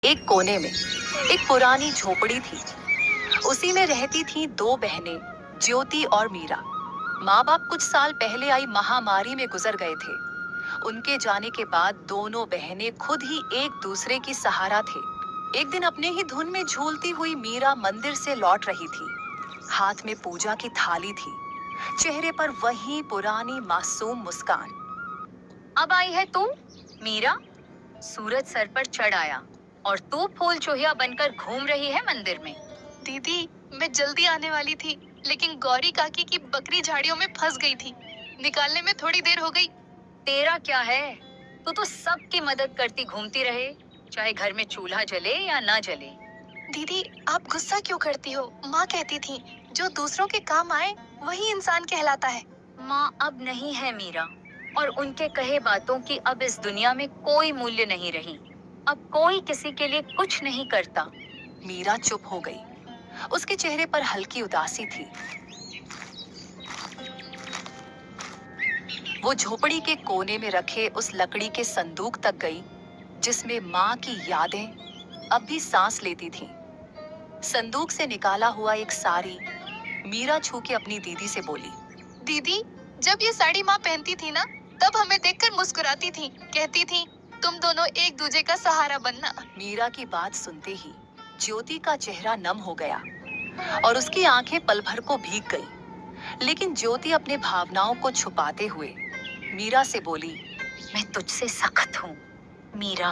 एक कोने में एक पुरानी झोपड़ी थी। उसी में रहती थीं दो बहनें, ज्योति और मीरा। माँ बाप कुछ साल पहले आई महामारी में गुजर गए थे। उनके जाने के बाद दोनों बहनें खुद ही एक दूसरे की सहारा थे। एक दिन अपने ही धुन में झूलती हुई मीरा मंदिर से लौट रही थी। हाथ में पूजा की थाली थी, चेहरे पर वही पुरानी मासूम मुस्कान। अब आई है तू, मीरा। सूरज सर पर चढ़ आया और तू फूल चूहिया बनकर घूम रही है मंदिर में। दीदी, मैं जल्दी आने वाली थी, लेकिन गौरी काकी की बकरी झाड़ियों में फंस गई थी। निकालने में थोड़ी देर हो गई। तेरा क्या है, तू तो सबकी मदद करती घूमती रहे, चाहे घर में चूल्हा जले या ना जले। दीदी, आप गुस्सा क्यों करती हो? माँ कहती थी, जो दूसरों के काम आए वही इंसान कहलाता है। माँ अब नहीं है मीरा, और उनके कहे बातों की अब इस दुनिया में कोई मूल्य नहीं रही। अब कोई किसी के लिए कुछ नहीं करता। मीरा चुप हो गई। उसके चेहरे पर हल्की उदासी थी। वो झोपड़ी के कोने में रखे उस लकड़ी के संदूक तक गई, जिसमें माँ की यादें अब भी सांस लेती थीं। संदूक से निकाला हुआ एक साड़ी मीरा छू के अपनी दीदी से बोली, दीदी, जब ये साड़ी माँ पहनती थी ना, तब हमें देखकर मुस्कुराती थी, कहती थी, तुम दोनों एक दूजे का सहारा बनना। मीरा की बात सुनते ही ज्योति का चेहरा नम हो गया और उसकी आंखें पल भर को भीग गई। लेकिन ज्योति अपने भावनाओं को छुपाते हुए मीरा से बोली, मैं तुझसे सख्त हूँ मीरा,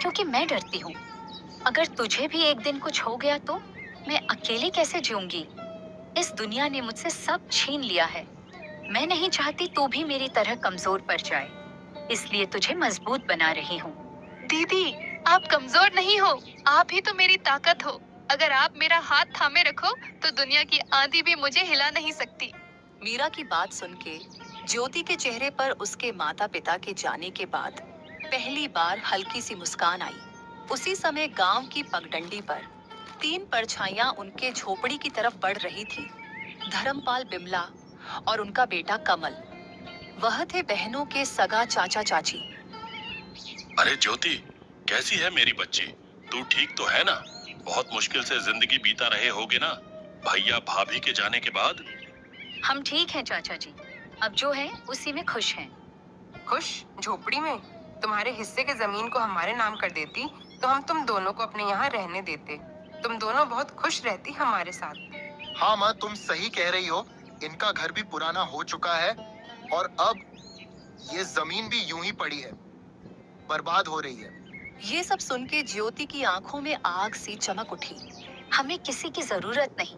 क्योंकि मैं डरती हूँ। अगर तुझे भी एक दिन कुछ हो गया तो मैं अकेले कैसे जीऊंगी? इस दुनिया ने मुझसे सब छीन लिया है। मैं नहीं चाहती तू भी मेरी तरह कमजोर पड़ जाए, इसलिए तुझे मजबूत बना रही हूँ। दीदी, आप कमजोर नहीं हो, आप ही तो मेरी ताकत हो। अगर आप मेरा हाथ थामे रखो, तो दुनिया की आंधी भी मुझे हिला नहीं सकती। मीरा की बात सुन के ज्योति के चेहरे पर उसके माता पिता के जाने के बाद पहली बार हल्की सी मुस्कान आई। उसी समय गांव की पगडंडी पर तीन परछाइयां उनके झोपड़ी की तरफ बढ़ रही थी। धर्मपाल, बिमला और उनका बेटा कमल। वह थे बहनों के सगा चाचा चाची। अरे ज्योति, कैसी है मेरी बच्ची? तू ठीक तो है ना? बहुत मुश्किल से जिंदगी बीता रहे होगे ना, भैया भाभी के जाने के बाद। हम ठीक हैं चाचा जी, अब जो है उसी में खुश हैं। खुश? झोपड़ी में? तुम्हारे हिस्से के जमीन को हमारे नाम कर देती तो हम तुम दोनों को अपने यहाँ रहने देते। तुम दोनों बहुत खुश रहती हमारे साथ। हाँ माँ, तुम सही कह रही हो। इनका घर भी पुराना हो चुका है और अब ये जमीन भी यूं ही पड़ी है, बर्बाद हो रही है। ये सब सुन के ज्योति की आंखों में आग सी चमक उठी। हमें किसी की जरूरत नहीं।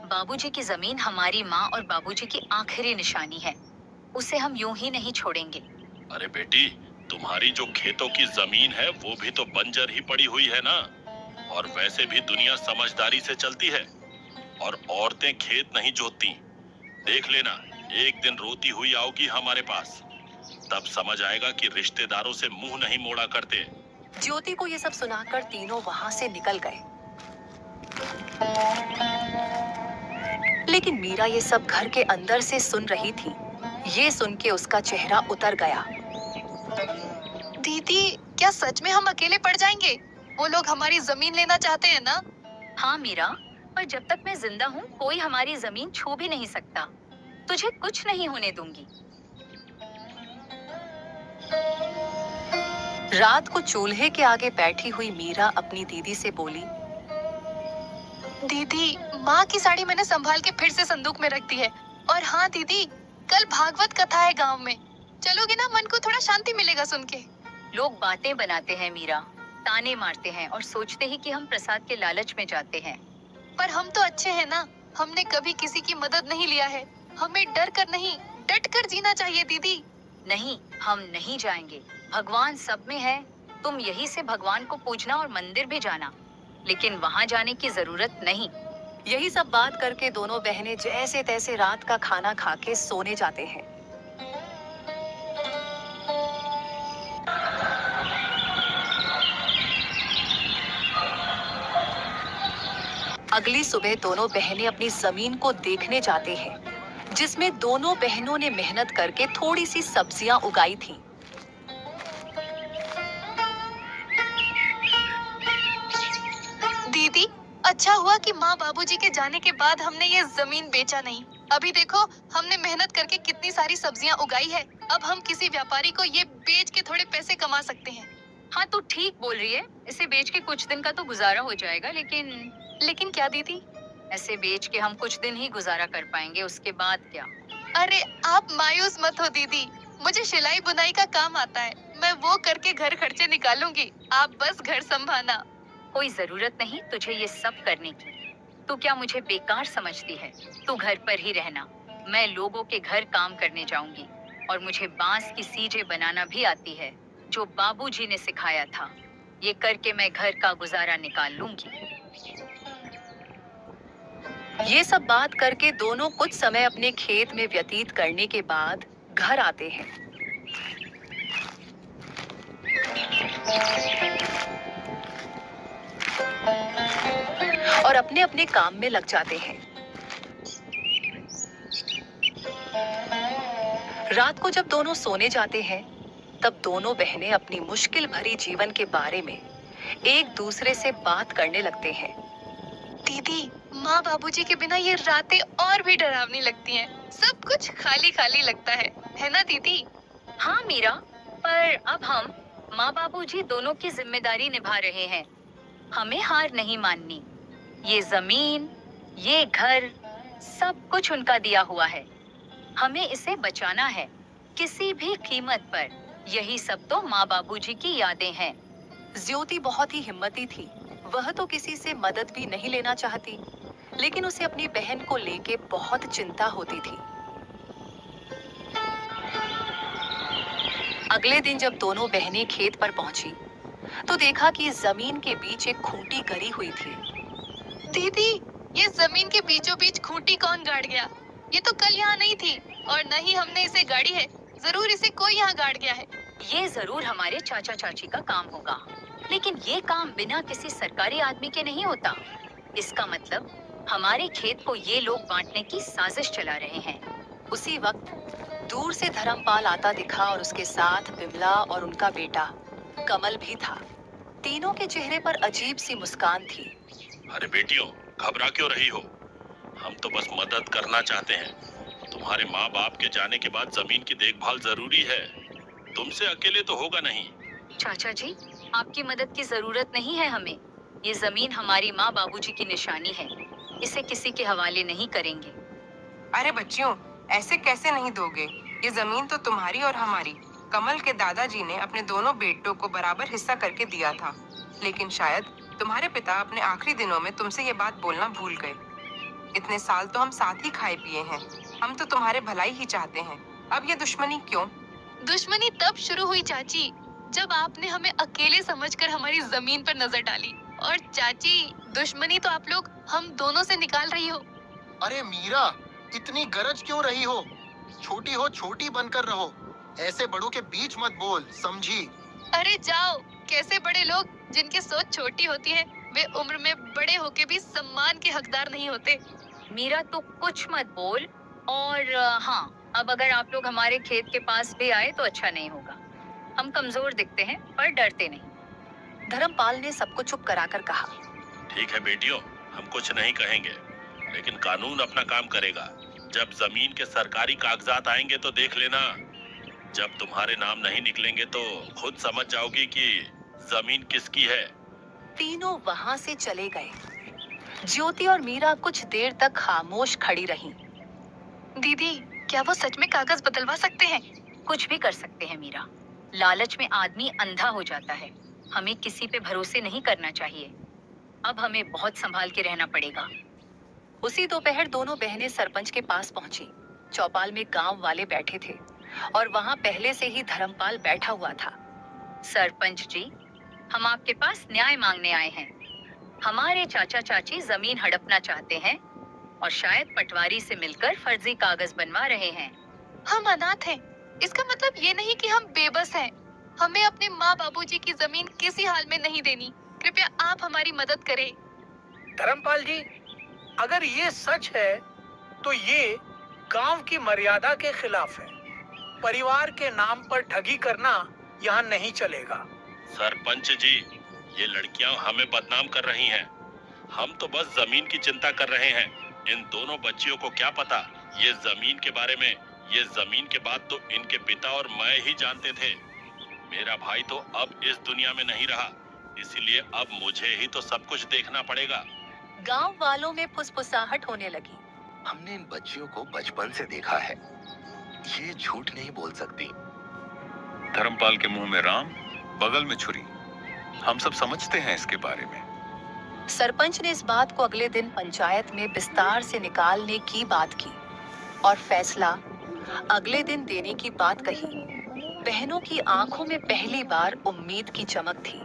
बाबूजी की जमीन हमारी माँ और बाबूजी की आखिरी निशानी है, उसे हम यूं ही नहीं छोड़ेंगे। अरे बेटी, तुम्हारी जो खेतों की जमीन है वो भी तो बंजर ही पड़ी हुई है ना। और वैसे भी दुनिया समझदारी से चलती है और औरतें खेत नहीं जोतती। देख लेना, एक दिन रोती हुई आओगी हमारे पास, तब समझ आएगा कि रिश्तेदारों से मुंह नहीं मोड़ा करते। ज्योति को ये सब सुनाकर तीनों वहां से निकल गए। लेकिन मीरा ये सब घर के अंदर से सुन रही थी। ये सुन के उसका चेहरा उतर गया। दीदी, क्या सच में हम अकेले पड़ जाएंगे? वो लोग हमारी जमीन लेना चाहते हैं ना? हाँ मीरा, पर जब तक मैं जिंदा हूँ कोई हमारी जमीन छू भी नहीं सकता। तुझे कुछ नहीं होने दूंगी। रात को चूल्हे के आगे बैठी हुई मीरा अपनी दीदी से बोली, दीदी, माँ की साड़ी मैंने संभाल के फिर से संदूक में रख दी है। और हाँ दीदी, कल भागवत कथा है गांव में, चलोगे ना? मन को थोड़ा शांति मिलेगा सुन के। लोग बातें बनाते हैं मीरा, ताने मारते हैं और सोचते ही कि हम प्रसाद के लालच में जाते हैं। पर हम तो अच्छे हैं ना, हमने कभी किसी की मदद नहीं लिया है। हमें डर कर नहीं, डट कर जीना चाहिए दीदी। नहीं, हम नहीं जाएंगे। भगवान सब में है। तुम यही से भगवान को पूजना और मंदिर भी जाना, लेकिन वहाँ जाने की जरूरत नहीं। यही सब बात करके दोनों बहनें जैसे तैसे रात का खाना खा के सोने जाते हैं। अगली सुबह दोनों बहनें अपनी जमीन को देखने जाते हैं, जिसमें दोनों बहनों ने मेहनत करके थोड़ी सी सब्जियां उगाई थीं। दीदी, अच्छा हुआ कि माँ बाबूजी के जाने के बाद हमने ये जमीन बेचा नहीं। अभी देखो, हमने मेहनत करके कितनी सारी सब्जियाँ उगाई है। अब हम किसी व्यापारी को ये बेच के थोड़े पैसे कमा सकते हैं। हाँ, तू ठीक बोल रही है। इसे बेच के कुछ दिन का तो गुजारा हो जाएगा, लेकिन क्या दीदी? ऐसे बेच के हम कुछ दिन ही गुजारा कर पाएंगे, उसके बाद क्या? अरे आप मायूस मत हो दीदी, मुझे सिलाई बुनाई का काम आता है। मैं वो करके घर खर्चे निकालूंगी, आप बस घर संभालना। कोई जरूरत नहीं तुझे ये सब करने की। तू क्या मुझे बेकार समझती है? तू घर पर ही रहना। मैं लोगों के घर काम करने जाऊंगी और मुझे बांस की सीटें बनाना भी आती है, जो बाबूजी ने सिखाया था। ये करके मैं घर का गुजारा निकाल लूंगी। ये सब बात करके दोनों कुछ समय अपने खेत में व्यतीत करने के बाद घर आते हैं। और अपने अपने काम में लग जाते हैं। रात को जब दोनों सोने जाते हैं, तब दोनों बहनें अपनी मुश्किल भरी जीवन के बारे में एक दूसरे से बात करने लगते हैं। दीदी, माँ बाबूजी के बिना ये रातें और भी डरावनी लगती हैं। सब कुछ खाली खाली लगता है ना दीदी? हाँ मीरा, पर अब हम माँ बाबूजी दोनों की जिम्मेदारी निभा रहे हैं। हमें हार नहीं माननी। ये जमीन, ये घर, सब कुछ उनका दिया हुआ है। हमें इसे बचाना है, किसी भी कीमत पर। यही सब तो माँ बाबूजी की यादें हैं। ज्योति बहुत ही हिम्मती थी। वह तो किसी से मदद भी नहीं लेना चाहती, लेकिन उसे अपनी बहन को लेके बहुत चिंता होती थी। अगले दिन जब दोनों बहनें खेत पर पहुंची, तो देखा कि जमीन के बीच एक खूंटी गड़ी हुई थी। दीदी, ये जमीन के बीचों बीच खूंटी कौन गाड़ गया? ये तो कल यहाँ नहीं थी, और न ही हमने इसे गाड़ी है। जरूर इसे कोई यहाँ गाड़ गया है। ये जरूर हमारे चाचा चाची का काम होगा, लेकिन ये काम बिना किसी सरकारी आदमी के नहीं होता। इसका मतलब हमारे खेत को ये लोग बांटने की साजिश चला रहे हैं। उसी वक्त दूर से धर्मपाल आता दिखा और उसके साथ बिमला और उनका बेटा कमल भी था। तीनों के चेहरे पर अजीब सी मुस्कान थी। अरे बेटियों, घबरा क्यों रही हो? हम तो बस मदद करना चाहते हैं। तुम्हारे माँ बाप के जाने के बाद जमीन की देखभाल जरूरी है। तुमसे अकेले तो होगा नहीं। चाचा जी, आपकी मदद की जरूरत नहीं है हमें। ये जमीन हमारी माँ बाबूजी की निशानी है। इसे किसी के हवाले नहीं करेंगे। अरे बच्चियों, ऐसे कैसे नहीं दोगे? ये जमीन तो तुम्हारी और हमारी। कमल के दादाजी ने अपने दोनों बेटों को बराबर हिस्सा करके दिया था, लेकिन शायद तुम्हारे पिता अपने आखिरी दिनों में तुमसे ये बात बोलना भूल गए। इतने साल तो हम साथ ही खाए पिए हैं। हम तो तुम्हारे भलाई ही चाहते हैं। अब ये दुश्मनी क्यों? दुश्मनी तब शुरू हुई चाची, जब आपने हमें अकेले समझकर हमारी जमीन पर नजर डाली। और चाची, दुश्मनी तो आप लोग हम दोनों से निकाल रही हो। अरे मीरा, इतनी गरज क्यों रही हो? छोटी हो छोटी बनकर रहो। ऐसे बड़ों के बीच मत बोल, समझी? अरे जाओ, कैसे बड़े लोग जिनकी सोच छोटी होती है, वे उम्र में बड़े होके भी सम्मान के हकदार नहीं होते। मीरा, तो कुछ मत बोल। और हाँ, अब अगर आप लोग हमारे खेत के पास भी आए तो अच्छा नहीं होगा। हम कमजोर दिखते हैं पर डरते नहीं। धर्मपाल ने सबको चुप कराकर कहा। ठीक है बेटियों, हम कुछ नहीं कहेंगे, लेकिन कानून अपना काम करेगा। जब जमीन के सरकारी कागजात आएंगे तो देख लेना। जब तुम्हारे नाम नहीं निकलेंगे तो खुद समझ जाओगी कि जमीन किसकी है। तीनों वहां से चले गए। ज्योति और मीरा कुछ देर तक खामोश खड़ी रहीं। दीदी, क्या वो सच में कागज बदलवा सकते हैं? कुछ भी कर सकते हैं मीरा। लालच में आदमी अंधा हो जाता है। हमें किसी पे भरोसे नहीं करना चाहिए। अब हमें बहुत संभाल के रहना पड़ेगा। उसी दोपहर दोनों बहनें सरपंच के पास पहुंची। चौपाल में गांव वाले बैठे थे और वहां पहले से ही धर्मपाल बैठा हुआ था। सरपंच जी, हम आपके पास न्याय मांगने आए हैं। हमारे चाचा चाची जमीन हड़पना चाहते हैं और शायद पटवारी से मिलकर फर्जी कागज बनवा रहे हैं। हम अनाथ हैं। इसका मतलब ये नहीं कि हम बेबस हैं। हमें अपने माँ बाबूजी की जमीन किसी हाल में नहीं देनी। कृपया आप हमारी मदद करें। धर्मपाल जी, अगर ये सच है तो ये गांव की मर्यादा के खिलाफ है। परिवार के नाम पर ठगी करना यहाँ नहीं चलेगा। सरपंच जी, ये लड़कियां हमें बदनाम कर रही हैं। हम तो बस जमीन की चिंता कर रहे हैं। इन दोनों बच्चियों को क्या पता ये जमीन के बारे में। ये जमीन के बाद तो इनके पिता और मैं ही जानते थे। मेरा भाई तो अब इस दुनिया में नहीं रहा, इसीलिए अब मुझे ही तो सब कुछ देखना पड़ेगा। गांव वालों में फुसफुसाहट होने लगी। हमने इन बच्चियों को बचपन से देखा है, ये झूठ नहीं बोल सकती। धर्मपाल के मुंह में राम, बगल में छुरी। हम सब समझते हैं इसके बारे में। सरपंच ने इस बात को अगले दिन पंचायत में विस्तार से निकालने की बात की और फैसला अगले दिन देने की बात कही। बहनों की आंखों में पहली बार उम्मीद की चमक थी।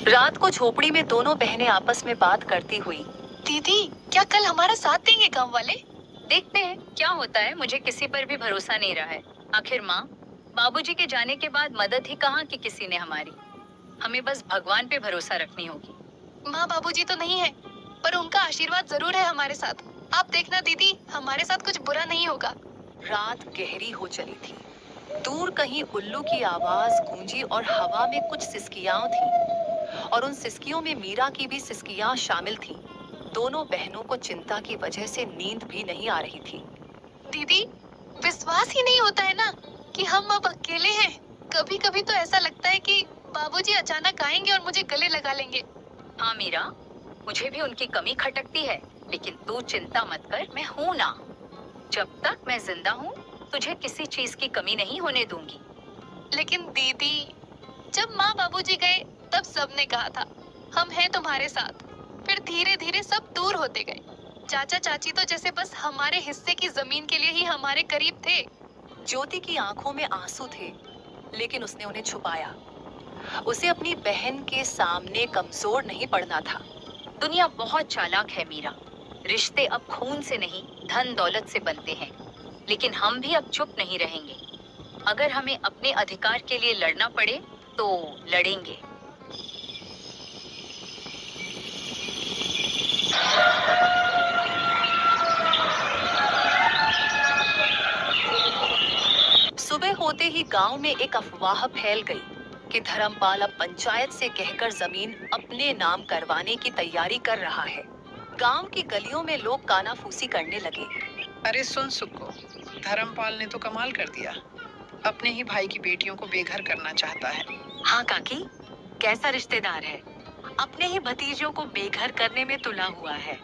रात को झोपड़ी में दोनों बहनें आपस में बात करती हुई, दीदी क्या कल हमारा साथ देंगे गांव वाले? देखते हैं क्या होता है। मुझे किसी पर भी भरोसा नहीं रहा है। आखिर माँ बाबूजी के जाने के बाद मदद ही कहाँ की किसी ने हमारी। हमें बस भगवान पे भरोसा रखनी होगी। माँ बाबूजी तो नहीं है, पर उनका आशीर्वाद जरूर है हमारे साथ। आप देखना दीदी, हमारे साथ कुछ बुरा नहीं होगा। रात गहरी हो चली थी। दूर कहीं उल्लू की आवाज गूंजी और हवा में कुछ सिसकियां थीं और उन सिसकियों में मीरा की भी सिसकियां शामिल थीं। दोनों बहनों को चिंता की वजह से नींद भी नहीं आ रही थी। दीदी विश्वास ही नहीं होता है ना कि हम अब अकेले हैं। कभी कभी तो ऐसा लगता है कि बाबूजी अचानक आएंगे और मुझे गले लगा लेंगे। हाँ मीरा, मुझे भी उनकी कमी खटकती है, लेकिन तू चिंता मत कर, मैं हूँ ना। जब तक मैं जिंदा हूँ तुझे किसी चीज की कमी नहीं होने दूंगी। लेकिन दीदी जब माँ बाबूजी गए तब सबने कहा था हम हैं तुम्हारे साथ। फिर धीरे धीरे सब दूर होते गए। चाचा चाची तो जैसे बस हमारे हिस्से की जमीन के लिए ही हमारे करीब थे। ज्योति की आंखों में आंसू थे, लेकिन उसने उन्हें छुपाया। उसे अपनी बहन के सामने कमजोर नहीं पड़ना था। दुनिया बहुत चालाक है मीरा। रिश्ते अब खून से नहीं धन दौलत से बनते हैं। लेकिन हम भी अब चुप नहीं रहेंगे। अगर हमें अपने अधिकार के लिए लड़ना पड़े तो लड़ेंगे। सुबह होते ही गांव में एक अफवाह फैल गई कि धर्मपाल अब पंचायत से कहकर जमीन अपने नाम करवाने की तैयारी कर रहा है। गांव की गलियों में लोग कानाफूसी करने लगे। अरे सुन सुक्को, धर्मपाल ने तो कमाल कर दिया। अपने ही भाई की बेटियों को बेघर करना चाहता है। हाँ काकी, कैसा रिश्तेदार है, अपने ही भतीजों को बेघर करने में तुला हुआ है।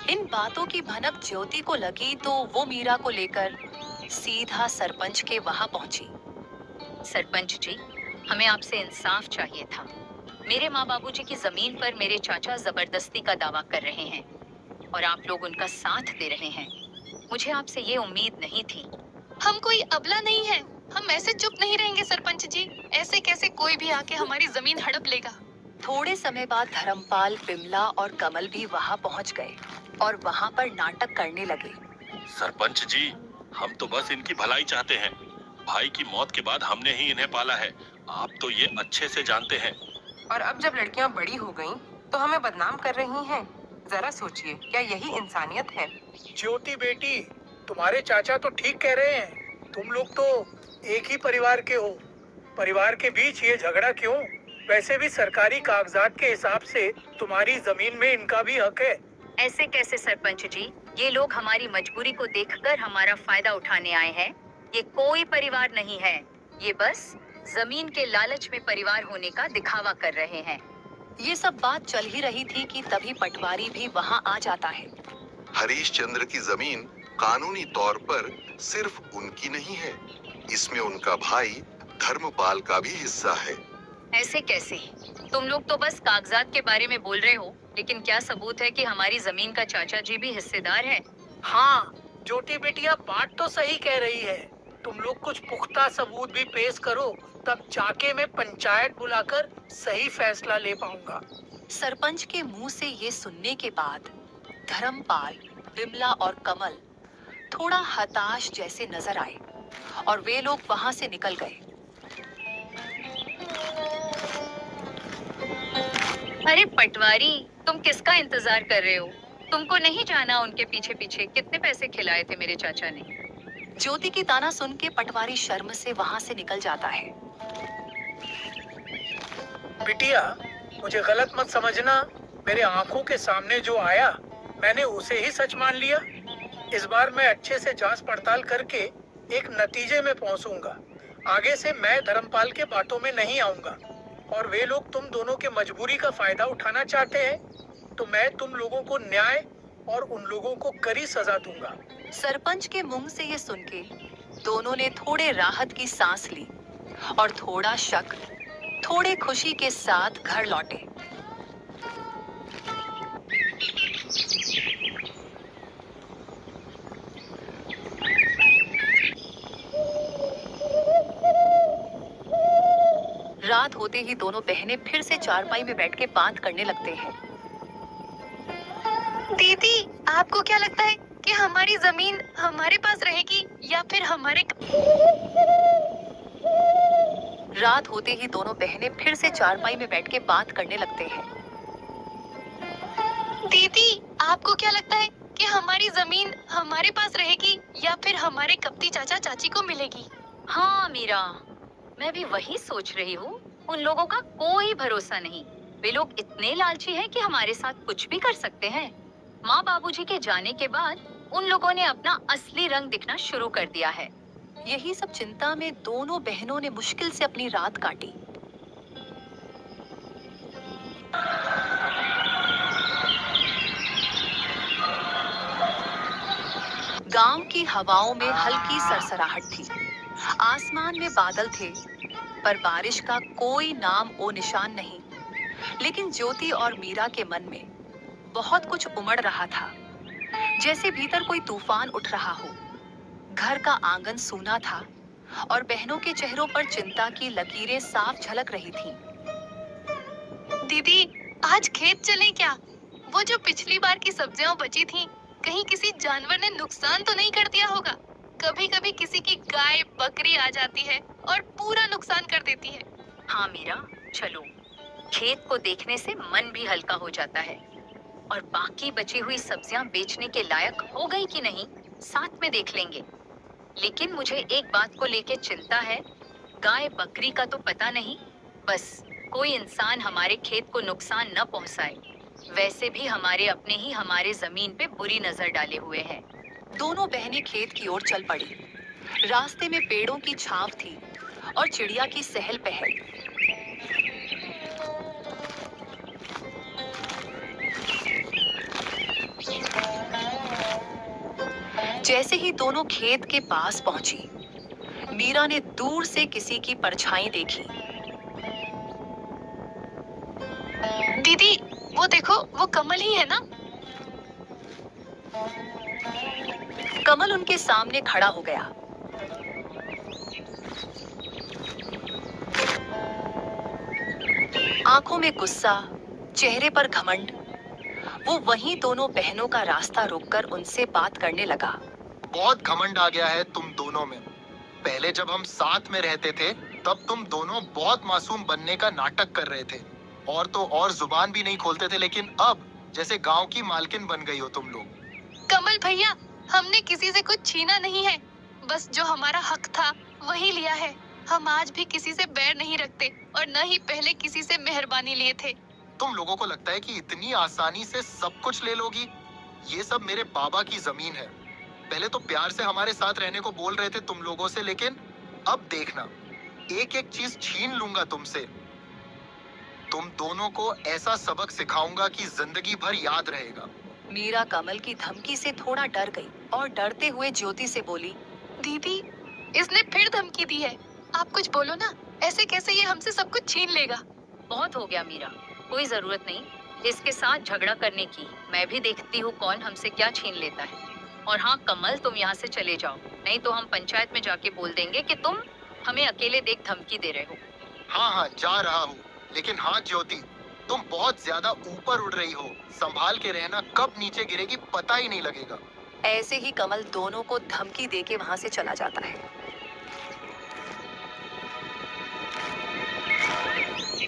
इन बातों की भनक ज्योति को लगी तो वो मीरा को लेकर सीधा सरपंच के वहां पहुंची। सरपंच जी, हमें आपसे इंसाफ चाहिए था। मेरे माँ बाबूजी की जमीन पर मेरे चाचा जबरदस्ती का दावा कर रहे हैं और आप लोग उनका साथ दे रहे हैं। मुझे आपसे ये उम्मीद नहीं थी। हम कोई अबला नहीं है, हम ऐसे चुप नहीं रहेंगे सरपंच जी। ऐसे कैसे कोई भी आके हमारी जमीन हड़प लेगा। थोड़े समय बाद धर्मपाल, बिमला और कमल भी वहां पहुंच गए और वहां पर नाटक करने लगे। सरपंच जी, हम तो बस इनकी भलाई चाहते हैं। भाई की मौत के बाद हमने ही इन्हें पाला है, आप तो ये अच्छे से जानते हैं। और अब जब लड़कियां बड़ी हो गईं, तो हमें बदनाम कर रही हैं। जरा सोचिए, क्या यही इंसानियत है? ज्योति बेटी, तुम्हारे चाचा तो ठीक कह रहे हैं। तुम लोग तो एक ही परिवार के हो। परिवार के बीच ये झगड़ा क्यों? वैसे भी सरकारी कागजात के हिसाब से तुम्हारी जमीन में इनका भी हक है। ऐसे कैसे सरपंच जी? ये लोग हमारी मजबूरी को देखकर हमारा फायदा उठाने आए हैं। ये कोई परिवार नहीं है, ये बस जमीन के लालच में परिवार होने का दिखावा कर रहे हैं। ये सब बात चल ही रही थी कि तभी पटवारी भी वहां आ जाता है। हरीश चंद्र की जमीन कानूनी तौर पर सिर्फ उनकी नहीं है, इसमें उनका भाई धर्मपाल का भी हिस्सा है। ऐसे कैसे? तुम लोग तो बस कागजात के बारे में बोल रहे हो, लेकिन क्या सबूत है कि हमारी जमीन का चाचा जी भी हिस्सेदार है? हाँ, ज्योति बेटिया बात तो सही कह रही है। तुम लोग कुछ पुख्ता सबूत भी पेश करो, तब जाके मैं पंचायत बुलाकर सही फैसला ले पाऊंगा। सरपंच के मुंह से ये सुनने के बाद धर्मपाल, बिमला और कमल थोड़ा हताश जैसे नजर आए और वे लोग वहां से निकल गए। अरे पटवारी, तुम किसका इंतजार कर रहे हो? तुमको नहीं जाना उनके पीछे पीछे कितने पैसे खिलाए थे मेरे चाचा ने? ज्योति की ताना सुन के पटवारी शर्म से वहां से निकल जाता है। बिटिया, मुझे गलत मत समझना। मेरे आंखों के सामने जो आया मैंने उसे ही सच मान लिया। इस बार मैं अच्छे से जांच पड़ताल करके एक नतीजे में पहुंचूंगा। आगे से मैं धर्मपाल के बातों में नहीं आऊंगा। और वे लोग तुम दोनों के मजबूरी का फायदा उठाना चाहते हैं तो मैं तुम लोगों को न्याय और उन लोगों को कड़ी सजा दूंगा। सरपंच के मुंह से ये सुन के दोनों ने थोड़े राहत की सांस ली और थोड़ा शक, थोड़े खुशी के साथ घर लौटे। रात होते ही दोनों बहनें फिर से चारपाई में बैठ के बात करने लगते हैं। दीदी, आपको क्या लगता है कि हमारी जमीन हमारे पास रहेगी या फिर हमारे? रात होते ही दोनों बहनें फिर से चारपाई में बैठ के बात करने लगते हैं। दीदी, आपको क्या लगता है कि हमारी जमीन हमारे पास रहेगी या फिर हमारे कपटी चाचा चाची को मिलेगी? हाँ मीरा, मैं भी वही सोच रही हूँ। उन लोगों का कोई भरोसा नहीं। वे लोग इतने लालची हैं कि हमारे साथ कुछ भी कर सकते हैं। माँ बाबूजी के जाने के बाद उन लोगों ने अपना असली रंग दिखना शुरू कर दिया है। यही सब चिंता में दोनों बहनों ने मुश्किल से अपनी रात काटी। गांव की हवाओं में हल्की सरसराहट थी। आसमान में बादल थे, पर बारिश का कोई नाम ओ निशान नहीं। लेकिन ज्योति और मीरा के मन में बहुत कुछ उमड़ रहा था, जैसे भीतर कोई तूफान उठ रहा हो। घर का आंगन सूना था और बहनों के चेहरों पर चिंता की लकीरें साफ झलक रही थीं। दीदी, आज खेत चलें क्या? वो जो पिछली बार की सब्जियां बची थीं, कहीं किसी जानवर ने नुकसान तो नहीं कर दिया होगा? कभी कभी किसी की गाय बकरी आ जाती है और पूरा नुकसान कर देती है। हाँ मीरा, चलो। खेत को देखने से मन भी हल्का हो जाता है। और बाकी बची हुई सब्जियां बेचने के लायक हो गई कि नहीं, साथ में देख लेंगे। लेकिन मुझे एक बात को लेके चिंता है। गाय बकरी का तो पता नहीं, बस कोई इंसान हमारे खेत को नुकसान न पहुंचाए। वैसे भी हमारे अपने ही हमारे जमीन पे बुरी नजर डाले हुए हैं। दोनों बहनें खेत की ओर चल पड़ी। रास्ते में पेड़ों की छाव थी और चिड़िया की सहल पहल। जैसे ही दोनों खेत के पास पहुंची, मीरा ने दूर से किसी की परछाई देखी। दीदी, वो देखो, वो कमल ही है ना? कमल उनके सामने खड़ा हो गया। आंखों में गुस्सा, चेहरे पर घमंड। वो वहीं दोनों बहनों का रास्ता रोककर उनसे बात करने लगा। बहुत घमंड आ गया है तुम दोनों में। पहले जब हम साथ में रहते थे तब तुम दोनों बहुत मासूम बनने का नाटक कर रहे थे और तो और जुबान भी नहीं खोलते थे, लेकिन अब जैसे गांव की मालकिन बन गई हो तुम लोग। कमल भैया, हमने किसी से कुछ छीना नहीं है, बस जो हमारा हक था वही लिया है। हम आज भी किसी से बैर नहीं रखते और न ही पहले किसी से मेहरबानी लिए थे। तुम लोगों को लगता है कि इतनी आसानी से सब कुछ ले लोगी? ये सब मेरे बाबा की जमीन है। पहले तो प्यार से हमारे साथ रहने को बोल रहे थे तुम लोगों से, लेकिन अब देखना, एक एक चीज छीन लूंगा तुमसे। तुम दोनों को ऐसा सबक सिखाऊंगा कि जिंदगी भर याद रहेगा। मीरा कमल की धमकी से थोड़ा डर गई और डरते हुए ज्योति से बोली, दीदी, इसने फिर धमकी दी है। आप कुछ बोलो ना, ऐसे कैसे ये हमसे सब कुछ छीन लेगा? बहुत हो गया मीरा, कोई जरूरत नहीं इसके साथ झगड़ा करने की। मैं भी देखती हूँ कौन हमसे क्या छीन लेता है। और हाँ कमल, तुम यहाँ से चले जाओ, नहीं तो हम पंचायत में जाके बोल देंगे कि तुम हमें अकेले देख धमकी दे रहे हो। हाँ हाँ, जा रहा हूँ, लेकिन हाँ ज्योति, तुम बहुत ज्यादा ऊपर उड़ रही हो। संभाल के रहना, कब नीचे गिरेगी पता ही नहीं लगेगा। ऐसे ही कमल दोनों को धमकी देके वहां से चला जाता है।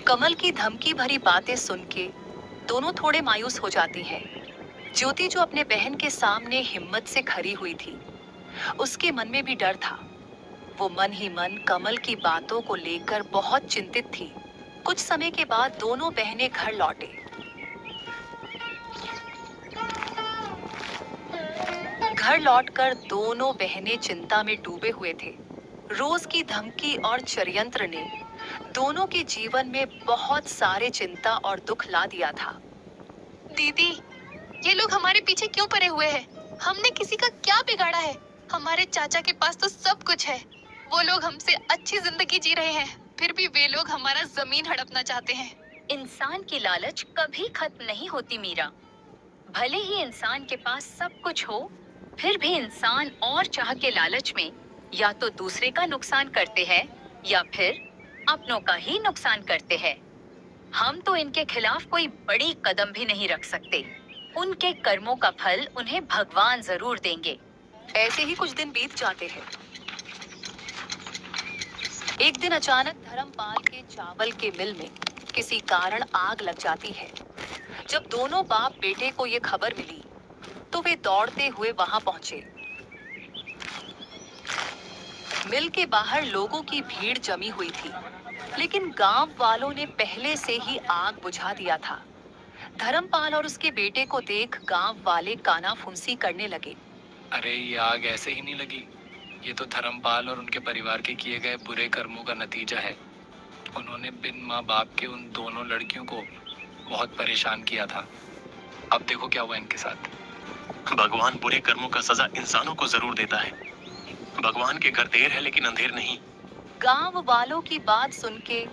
कमल की धमकी भरी बातें सुन के दोनों थोड़े मायूस हो जाती हैं। ज्योति जो अपने बहन के सामने हिम्मत से खड़ी हुई थी, उसके मन में भी डर था। वो मन ही मन कमल की बातों को लेकर बहुत चिंतित थी। कुछ समय के बाद दोनों बहनें घर लौटे। घर लौटकर दोनों बहनें चिंता में डूबे हुए थे। रोज की धमकी और षड्यंत्र ने दोनों के जीवन में बहुत सारे चिंता और दुख ला दिया था। दीदी, ये लोग हमारे पीछे क्यों पड़े हुए हैं? हमने किसी का क्या बिगाड़ा है? हमारे चाचा के पास तो सब कुछ है। वो लोग हमसे अच्छी जिंदगी जी रहे हैं, फिर भी वे लोग हमारा जमीन हड़पना चाहते हैं। इंसान की लालच कभी खत्म नहीं होती मीरा। भले ही इंसान के पास सब कुछ हो, फिर भी इंसान और चाह के लालच में या तो दूसरे का नुकसान करते हैं या फिर अपनों का ही नुकसान करते हैं। हम तो इनके खिलाफ कोई बड़ी कदम भी नहीं रख सकते। उनके कर्मों का फल उन्हें भगवान जरूर देंगे। ऐसे ही कुछ दिन बीत जाते हैं। एक दिन अचानक धर्मपाल के चावल के मिल में किसी कारण आग लग जाती है। जब दोनों बाप बेटे को ये खबर मिली तो वे दौड़ते हुए वहां पहुंचे। मिल के बाहर लोगों की भीड़ जमी हुई थी, लेकिन गांव वालों ने पहले से ही आग बुझा दिया था। धर्मपाल और उसके बेटे को देख गांव वाले कानाफूसी करने लगे। अरे ये आग ऐसे ही नहीं लगी, ये तो धर्मपाल और उनके परिवार के किए गए बुरे कर्मों का नतीजा है। उन्होंने बिन माँ बाप के उन दोनों लड़कियों को बहुत परेशान किया था। अब देखो क्या हुआ इनके साथ। भगवान बुरे कर्मों का सजा इंसानों को जरूर देता है। भगवान के घर देर है लेकिन अंधेर नहीं। गांव वालों की बात सुन के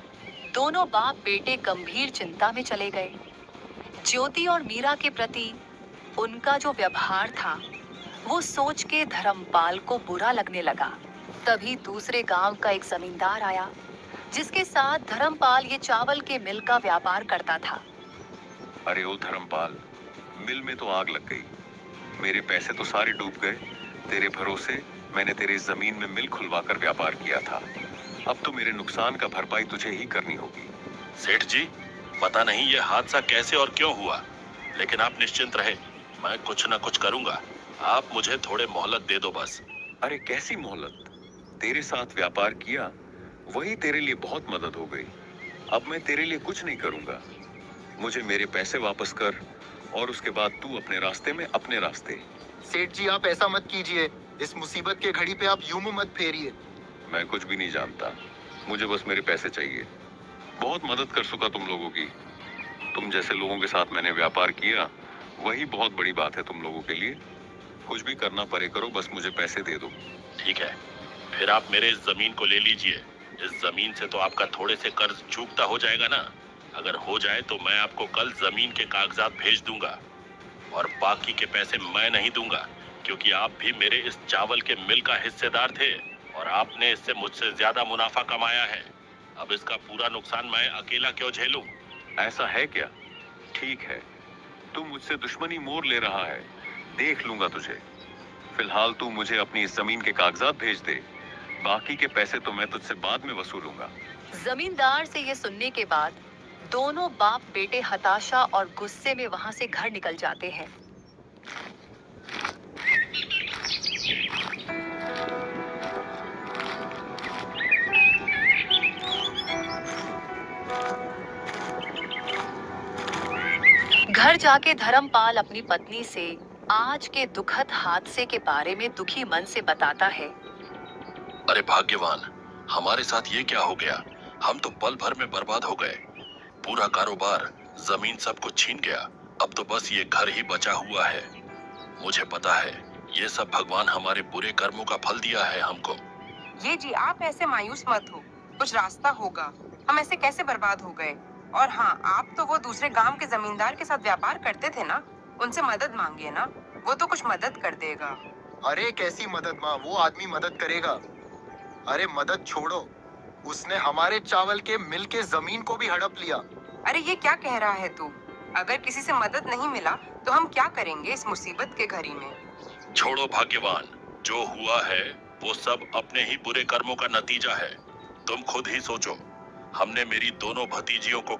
दोनों बाप बेटे गंभीर चिंता में चले गए। ज्योति और मीरा के प्रति उनका जो व्यवहार था वो सोच के धर्मपाल को बुरा लगने लगा। तभी दूसरे गांव का एक जमींदार आया जिसके साथ धर्मपाल ये चावल के मिल का व्यापार करता था। अरे ओ धर्मपाल, मिल में तो आग लग गई। मेरे पैसे तो सारे डूब गए। तेरे भरोसे मैंने तेरी जमीन में मिल खुलवाकर व्यापार किया था। अब तो मेरे नुकसान का भरपाई तुझे ही करनी होगी। सेठ जी, पता नहीं ये हादसा कैसे और क्यों हुआ, लेकिन आप निश्चिंत रहे, मैं कुछ न कुछ करूंगा। आप मुझे थोड़े मोहलत दे दो बस। अरे कैसी मोहलत? तेरे साथ व्यापार किया, वही तेरे लिए बहुत मदद हो गई। अब मैं तेरे लिए कुछ नहीं करूंगा। मुझे मेरे पैसे वापस कर और उसके बाद तू अपने रास्ते में अपने रास्ते। सेठ जी, आप ऐसा मत कीजिए। इस मुसीबत के घड़ी पे आप यूं मुंह मत फेरिए। मैं कुछ भी नहीं जानता, मुझे बस मेरे पैसे चाहिए। बहुत मदद कर चुका तुम लोगों की। तुम जैसे लोगों के साथ मैंने व्यापार किया, वही बहुत बड़ी बात है तुम लोगों के लिए। कुछ भी करना पड़े करो, बस मुझे पैसे दे दो। ठीक है, फिर आप मेरे इस जमीन को ले लीजिए। इस जमीन से तो आपका थोड़े से कर्ज चूकता हो जाएगा ना। अगर हो जाए तो मैं आपको कल जमीन के कागजात भेज दूंगा, और बाकी के पैसे मैं नहीं दूंगा, क्योंकि आप भी मेरे इस चावल के मिल का हिस्सेदार थे और आपने इससे मुझसे ज्यादा मुनाफा कमाया है। अब इसका पूरा नुकसान मैं अकेला क्यों झेलूं? ऐसा है क्या? ठीक है, तू मुझसे दुश्मनी मोल ले रहा है, देख लूंगा तुझे। फिलहाल तू मुझे अपनी इस जमीन के कागजात भेज दे, बाकी के पैसे तो मैं तुझसे बाद में वसूलूंगा। जमींदार से ये सुनने के बाद दोनों बाप बेटे हताशा और गुस्से में वहां से घर निकल जाते हैं। घर जाके धर्मपाल अपनी पत्नी से आज के दुखद हादसे के बारे में दुखी मन से बताता है। अरे भाग्यवान, हमारे साथ ये क्या हो गया? हम तो पल भर में बर्बाद हो गए। पूरा कारोबार, जमीन सब कुछ छीन गया। अब तो बस ये घर ही बचा हुआ है। मुझे पता है ये सब भगवान हमारे बुरे कर्मों का फल दिया है हमको। ये जी, आप ऐसे मायूस मत हो, कुछ रास्ता होगा। हम ऐसे कैसे बर्बाद हो गए? और हाँ, आप तो वो दूसरे गांव के जमींदार के साथ व्यापार करते थे ना, उनसे मदद मांगिए ना, वो तो कुछ मदद कर देगा। अरे कैसी मदद माँ, वो आदमी मदद करेगा। अरे मदद छोड़ो, उसने हमारे चावल के मिल के जमीन को भी हड़प लिया। अरे ये क्या कह रहा है तू? अगर किसी से मदद नहीं मिला तो हम क्या करेंगे इस मुसीबत के घड़ी में? छोड़ो भाग्यवान, जो हुआ है वो सब अपने ही बुरे कर्मों का नतीजा है। तुम खुद ही सोचो, हमने मेरी दोनों भतीजियों को